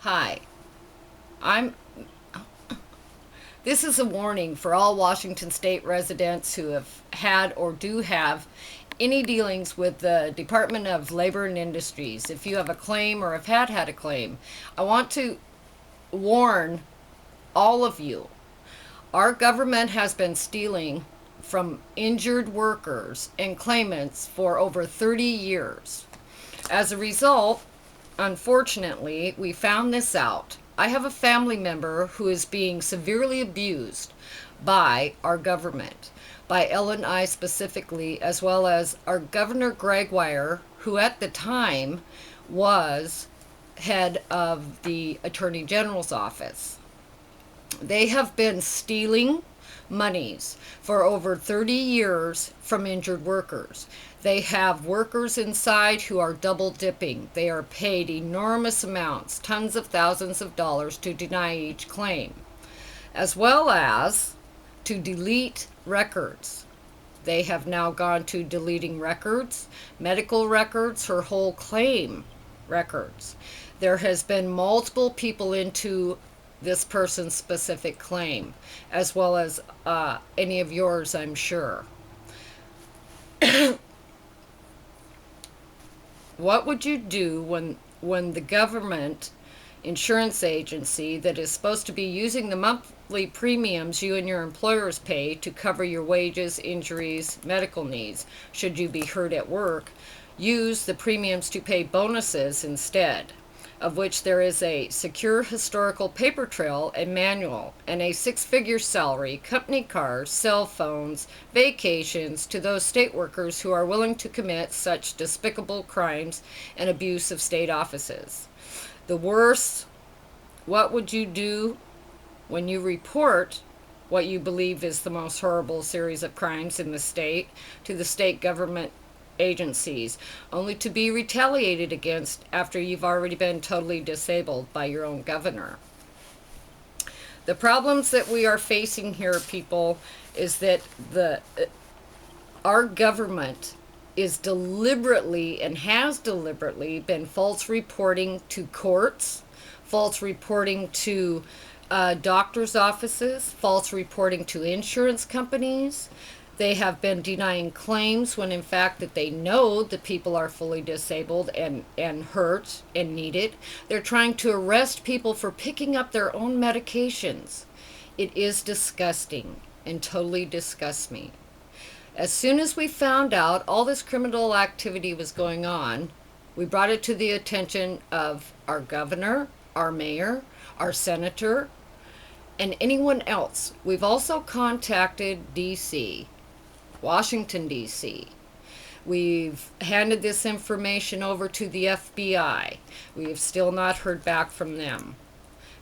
Hi, I'm. This is a warning for all Washington State residents who have had or do have any dealings with the Department of Labor and Industries. If you have a claim or have had a claim, I want to warn all of you. Our government has been stealing from injured workers and claimants for over 30 years. As a result, unfortunately, we found this out. I have a family member who is being severely abused by our government, by L&I specifically, as well as our Governor Gregoire, who at the time was head of the Attorney General's office. They have been stealing monies for over 30 years from injured workers. They have workers inside who are double dipping. They are paid enormous amounts, tens of thousands of dollars, to deny each claim, as well as to delete records. They have now gone to deleting records, medical records, her whole claim records. There has been multiple people into this person's specific claim, as well as any of yours, I'm sure. What would you do when the government insurance agency that is supposed to be using the monthly premiums you and your employers pay to cover your wages, injuries, medical needs, should you be hurt at work, use the premiums to pay bonuses instead, of which there is a secure historical paper trail and manual, and a six-figure salary, company cars, cell phones, vacations to those state workers who are willing to commit such despicable crimes and abuse of state offices? The worst, what would you do when you report what you believe is the most horrible series of crimes in the state to the state government agencies, only to be retaliated against after you've already been totally disabled by your own governor? The problems that we are facing here, people, is that our government is deliberately and has deliberately been false reporting to courts, false reporting to doctors' offices, false reporting to insurance companies. They have been denying claims when in fact that they know that people are fully disabled and hurt and need it. They're trying to arrest people for picking up their own medications. It is disgusting and totally disgusts me. As soon as we found out all this criminal activity was going on, we brought it to the attention of our governor, our mayor, our senator, and anyone else. We've also contacted D.C., Washington, D.C. We've handed this information over to the FBI. We have still not heard back from them.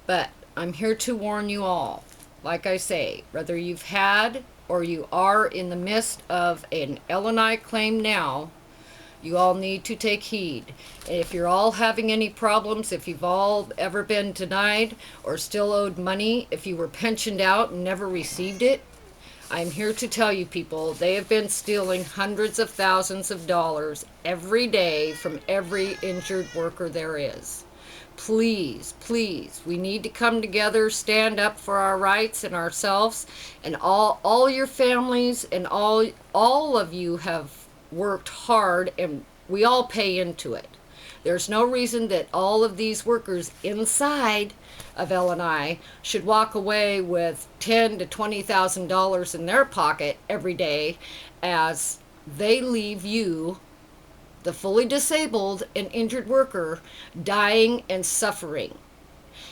But I'm here to warn you all. Like I say, whether you've had or you are in the midst of an L&I claim now, you all need to take heed. If you're all having any problems, if you've all ever been denied or still owed money, if you were pensioned out and never received it, I'm here to tell you people, they have been stealing hundreds of thousands of dollars every day from every injured worker there is. Please, please, we need to come together, stand up for our rights and ourselves, and all your families and all of you have worked hard, and we all pay into it. There's no reason that all of these workers inside of L&I should walk away with $10,000 to $20,000 in their pocket every day as they leave you, the fully disabled and injured worker, dying and suffering.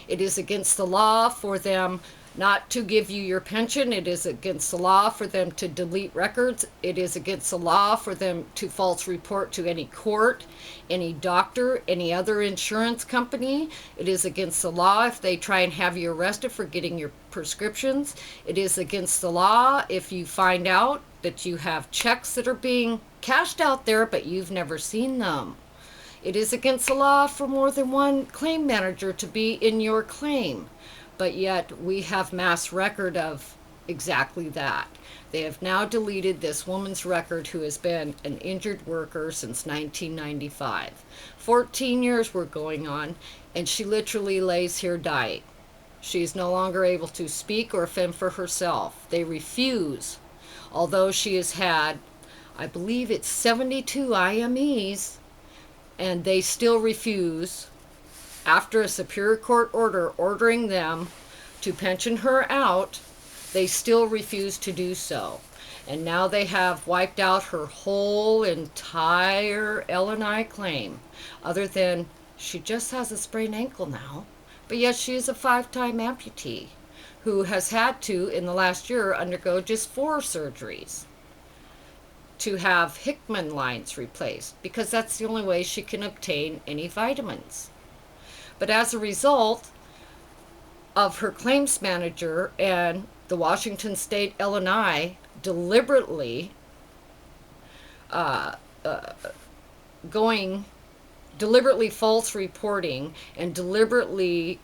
It is against the law for them not to give you your pension. It is against the law for them to delete records. It is against the law for them to false report to any court, any doctor, any other insurance company. It is against the law if they try and have you arrested for getting your prescriptions. It is against the law if you find out that you have checks that are being cashed out there but you've never seen them. It is against the law for more than one claim manager to be in your claim. But yet we have mass record of exactly that. They have now deleted this woman's record who has been an injured worker since 1995. 14 years were going on, and she literally lays here dying. She is no longer able to speak or fend for herself. They refuse, although she has had, I believe it's 72 IMEs, and they still refuse, after a Superior Court order ordering them to pension her out, they still refuse to do so. And now they have wiped out her whole entire L&I claim, other than she just has a sprained ankle now, but yet she is a 5-time amputee who has had to, in the last year, undergo just 4 surgeries to have Hickman lines replaced, because that's the only way she can obtain any vitamins. But as a result of her claims manager and the Washington State L&I deliberately uh, uh, deliberately false reporting and deliberately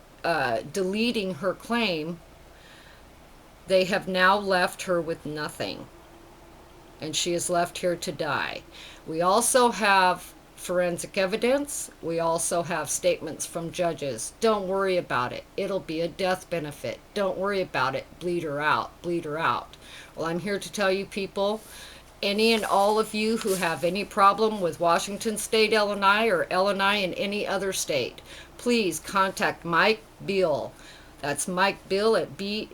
deleting her claim, they have now left her with nothing. And she is left here to die. We also have forensic evidence. We also have statements from judges. Don't worry about it. It'll be a death benefit. Don't worry about it. Bleed her out. Bleed her out. Well, I'm here to tell you people, any and all of you who have any problem with Washington State L&I or L&I in any other state, please contact Mike Beal. That's Mike Bill at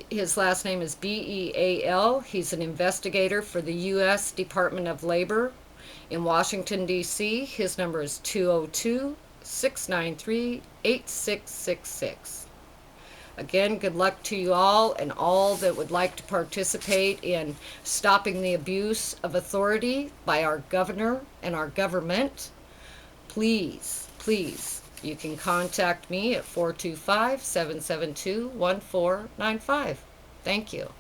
his last name is Beal. He's an investigator for the U.S. Department of Labor in Washington, D.C. His number is 202-693-8666. Again, good luck to you all and all that would like to participate in stopping the abuse of authority by our governor and our government. Please, please, you can contact me at 425-772-1495. Thank you.